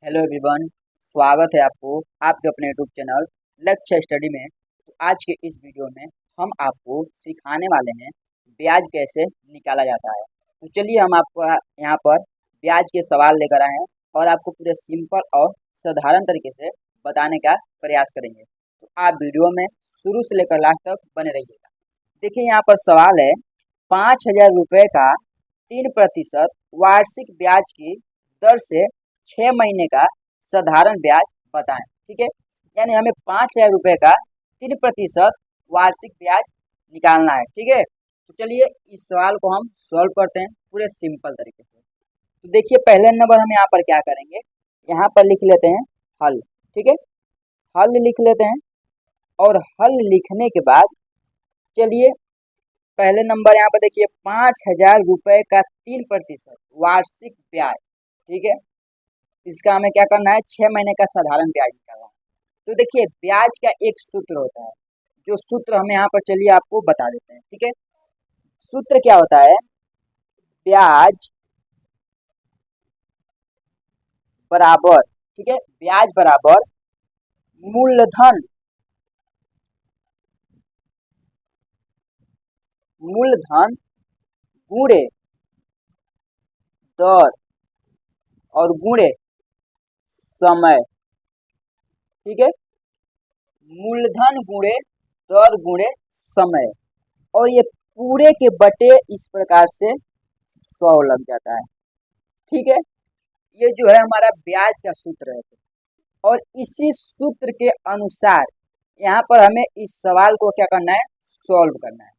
Hello everyone, स्वागत है आपको आपके अपने यूट्यूब चैनल लक्ष्य स्टडी में। तो आज के इस वीडियो में हम आपको सिखाने वाले हैं ब्याज कैसे निकाला जाता है। तो चलिए हम आपको यहाँ पर ब्याज के सवाल लेकर आए हैं और आपको पूरे सिंपल और साधारण तरीके से बताने का प्रयास करेंगे। तो आप वीडियो में शुरू से लेकर लास्ट तक बने रहिएगा। देखिए यहाँ पर सवाल है, 5,000 रुपये का 3% वार्षिक ब्याज की दर से 6 महीने का साधारण ब्याज बताएं। ठीक है, यानी हमें 5,000 रुपये का 3% वार्षिक ब्याज निकालना है। ठीक है, तो चलिए इस सवाल को हम सॉल्व करते हैं पूरे सिंपल तरीके से। तो देखिए पहले नंबर हम यहाँ पर क्या करेंगे, यहाँ पर लिख लेते हैं हल। ठीक है, हल लिख लेते हैं और हल लिखने के बाद चलिए पहले नंबर यहाँ पर देखिए 5,000 रुपये का 3% वार्षिक ब्याज। ठीक है, इसका हमें क्या करना है, 6 महीने का साधारण ब्याज निकालना है। तो देखिए ब्याज का एक सूत्र होता है, जो सूत्र हम यहाँ पर चलिए आपको बता देते हैं। ठीक है, सूत्र क्या होता है, ब्याज बराबर, ठीक है, ब्याज बराबर मूलधन गुणे दर और गुणे समय। ठीक है, मूलधन गुणे दर गुणे समय, और ये पूरे के बटे इस प्रकार से 100 लग जाता है। ठीक है, ये जो है हमारा ब्याज का सूत्र है और इसी सूत्र के अनुसार यहाँ पर हमें इस सवाल को क्या करना है, सॉल्व करना है।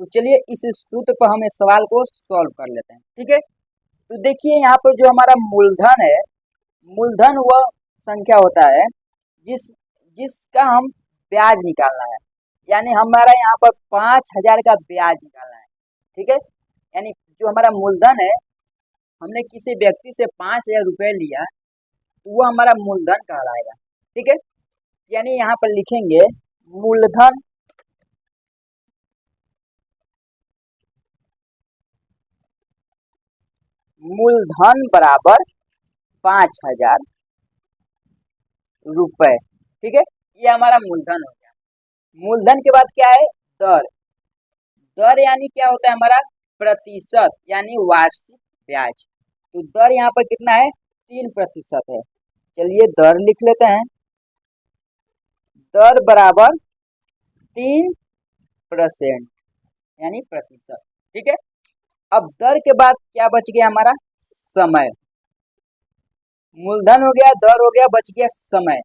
तो चलिए इस सूत्र पर हम इस सवाल को सॉल्व कर लेते हैं। ठीक है, तो देखिए यहाँ पर जो हमारा मूलधन है, मूलधन वह संख्या होता है जिसका हम ब्याज निकालना है, यानी हमारा यहाँ पर 5,000 का ब्याज निकालना है। ठीक है, यानी जो हमारा मूलधन है, हमने किसी व्यक्ति से 5,000 रुपये लिया तो वो हमारा मूलधन कहलाएगा। ठीक है, यानी यहाँ पर लिखेंगे मूलधन बराबर 5,000 रुपये। ठीक है, ये हमारा मूलधन हो गया। मूलधन के बाद क्या है, दर। दर यानी क्या होता है हमारा, प्रतिशत, यानी वार्षिक ब्याज। तो दर यहाँ पर कितना है, 3% है। चलिए दर लिख लेते हैं, दर बराबर 3% यानी प्रतिशत। ठीक है, अब दर के बाद क्या बच गया हमारा, समय। मूलधन हो गया, दर हो गया, बच गया समय।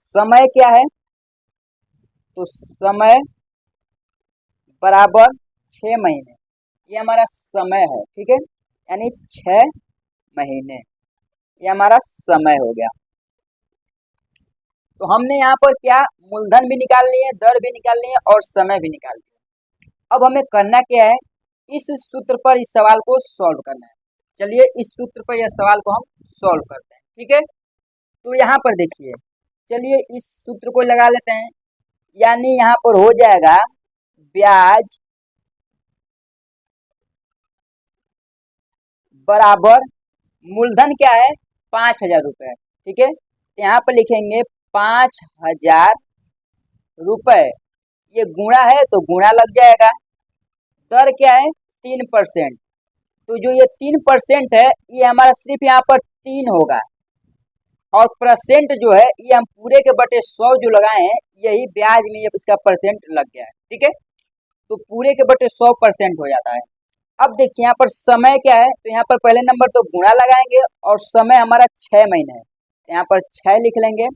समय क्या है, तो समय बराबर 6 महीने, ये हमारा समय है। ठीक है, यानी 6 महीने, ये हमारा समय हो गया। तो हमने यहाँ पर क्या, मूलधन भी निकाल लिए, दर भी निकाल लिए और समय भी निकाल लिया। अब हमें करना क्या है, इस सूत्र पर इस सवाल को सॉल्व करना है। चलिए इस सूत्र पर यह सवाल को हम सॉल्व करते हैं। ठीक है, तो यहाँ पर देखिए, चलिए इस सूत्र को लगा लेते हैं, यानी यहाँ पर हो जाएगा ब्याज बराबर मूलधन क्या है, 5,000 रुपये। ठीक है, यहाँ पर लिखेंगे 5,000 रुपये, ये गुणा है तो गुणा लग जाएगा। दर क्या है, 3%। तो जो ये 3% है, ये हमारा सिर्फ यहाँ पर 3 होगा, और परसेंट जो है ये हम पूरे के बटे 100 जो लगाए हैं, यही ब्याज में ये इसका परसेंट लग गया है। ठीक है, तो पूरे के बटे 100% हो जाता है। अब देखिए यहाँ पर समय क्या है, तो यहाँ पर पहले नंबर तो गुणा लगाएंगे और समय हमारा 6 महीने है, यहाँ पर 6 लिख लेंगे,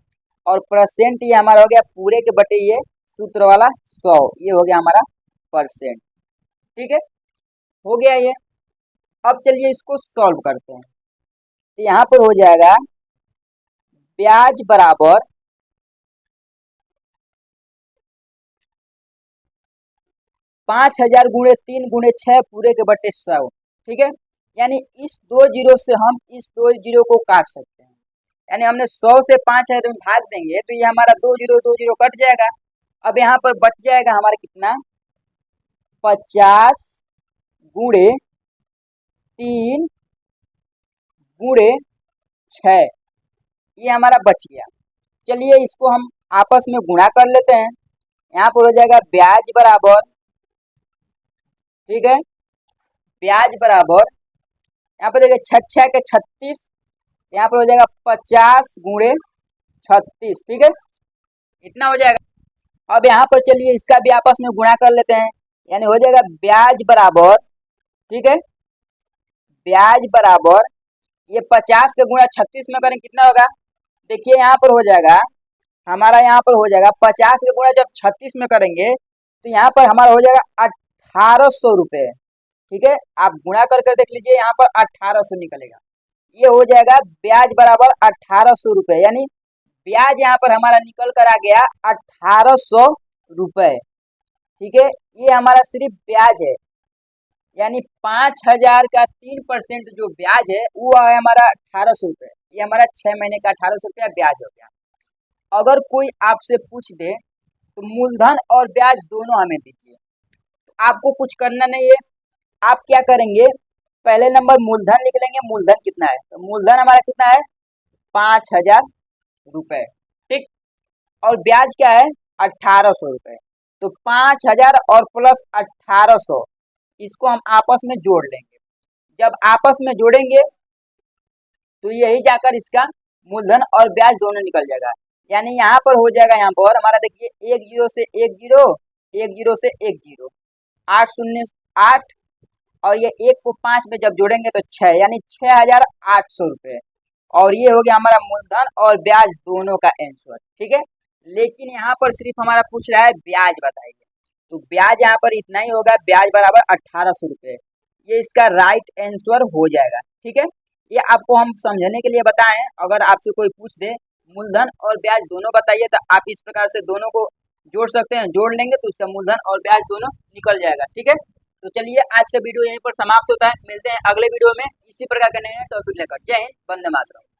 और परसेंट ये हमारा हो गया पूरे के बटे ये सूत्र वाला 100, ये हो गया हमारा परसेंट। ठीक है, हो गया ये। अब चलिए इसको सॉल्व करते हैं। तो यहाँ पर हो जाएगा ब्याज बराबर 5,000 गुणे 3 गुणे 6 पूरे के बटे 100। ठीक है, यानी इस 2 जीरो से हम इस 2 जीरो को काट सकते हैं, यानी हमने 100 से 5,000 में भाग देंगे तो ये हमारा 2 जीरो कट जाएगा। अब यहाँ पर बच जाएगा हमारा कितना, 50 गुणे 3 गुणे 6, ये हमारा बच गया। चलिए इसको हम आपस में गुणा कर लेते हैं। यहाँ पर हो जाएगा ब्याज बराबर, ठीक है, ब्याज बराबर, यहाँ पर देखिए 6 के 36, यहाँ पर हो जाएगा 50 गुणे 36, ठीक है, इतना हो जाएगा। अब यहाँ पर चलिए इसका भी आपस में गुणा कर लेते हैं, यानी हो जाएगा ब्याज बराबर, ठीक है, ब्याज बराबर ये 50 के गुणा 36 में करें कितना होगा, देखिए यहाँ पर हो जाएगा हमारा, यहाँ पर हो जाएगा 50 के गुणा जब 36 में करेंगे तो यहाँ पर हमारा हो जाएगा 1800 रुपये, ठीक है, आप गुणा कर कर देख लीजिए, यहाँ पर 1800 निकलेगा। ये हो जाएगा ब्याज बराबर 1800 रुपये, यानी ब्याज यहाँ पर हमारा निकल कर आ गया 1800 रुपये, ठीक है। ये हमारा सिर्फ ब्याज है, यानी 5000 का 3% जो ब्याज है वो है हमारा 1800 रुपये। ये हमारा 6 महीने का 1800 रुपया ब्याज हो गया। अगर कोई आपसे पूछ दे तो मूलधन और ब्याज दोनों हमें दीजिए, तो आपको कुछ करना नहीं है। आप क्या करेंगे, पहले नंबर मूलधन लिख लेंगे, मूलधन कितना है, तो मूलधन हमारा कितना है 5000 रुपये, ठीक, और ब्याज क्या है 1800 रुपये, तो 5000 और प्लस 1800 इसको हम आपस में जोड़ लेंगे। जब आपस में जोड़ेंगे तो यही जाकर इसका मूलधन और ब्याज दोनों निकल जाएगा, यानी यहाँ पर हो जाएगा, यहाँ पर हमारा देखिए 1 0 से 1 0, 1 0 से 1 0, 8 0 8, और ये 1 को 5 में जब जोड़ेंगे तो 6, यानी 6800 रुपये, और ये हो गया हमारा मूलधन और ब्याज दोनों का आंसर, ठीक है। लेकिन यहाँ पर सिर्फ हमारा पूछ रहा है ब्याज बताइए, तो ब्याज यहाँ पर इतना ही होगा, ब्याज बराबर 1800 रुपये, ये इसका राइट आंसर हो जाएगा, ठीक है। ये आपको हम समझने के लिए बताएं, अगर आपसे कोई पूछ दे मूलधन और ब्याज दोनों बताइए तो आप इस प्रकार से दोनों को जोड़ सकते हैं, जोड़ लेंगे तो उसका मूलधन और ब्याज दोनों निकल जाएगा, ठीक है। तो चलिए आज का वीडियो यहीं पर समाप्त होता है, मिलते हैं अगले वीडियो में इसी प्रकार के नए टॉपिक लेकर। जय हिंद, वंदे मातरम।